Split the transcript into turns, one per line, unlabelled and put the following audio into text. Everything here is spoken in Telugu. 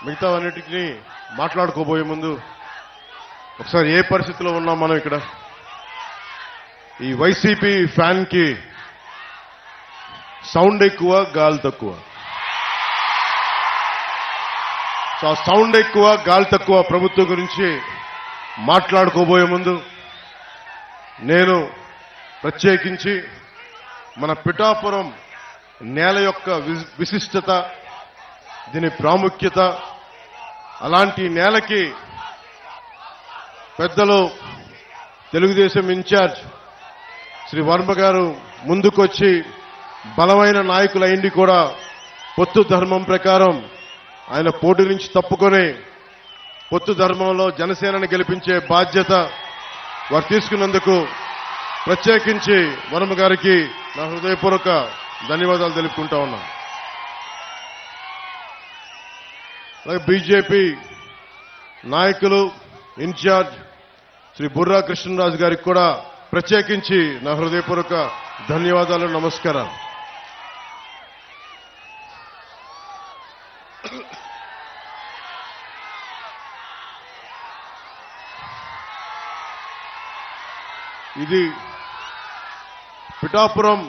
మిగతావన్నిటిని మాట్లాడుకోబోయే ముందు ఒకసారి ఏ పరిస్థితిలో ఉన్నాం మనం ఇక్కడ. ఈ వైసీపీ ఫ్యాన్ కి సౌండ్ ఎక్కువ, గాలి తక్కువ. సో ఆ సౌండ్ ఎక్కువ, గాలి తక్కువ ప్రభుత్వం గురించి మాట్లాడుకోబోయే ముందు నేను ప్రత్యేకించి మన పిఠాపురం నేల యొక్క విశిష్టత, దీని ప్రాముఖ్యత, అలాంటి నేలకి పెద్దలు తెలుగుదేశం ఇన్ఛార్జ్ శ్రీ వర్మ గారు ముందుకొచ్చి బలమైన నాయకులైంది కూడా పొత్తు ధర్మం ప్రకారం ఆయన పోటీ నుంచి తప్పుకొని పొత్తు ధర్మంలో జనసేనని గెలిపించే బాధ్యత వారు తీసుకున్నందుకు ప్రత్యేకించి వర్మ గారికి నా హృదయపూర్వక ధన్యవాదాలు తెలుపుకుంటా ఉన్నాను. అలాగే బీజేపీ నాయకులు ఇన్ఛార్జ్ శ్రీ బుర్రా కృష్ణరాజు గారికి కూడా ప్రత్యేకించి నా హృదయపూర్వక ధన్యవాదాలు, నమస్కారాలు. ఇది పిఠాపురం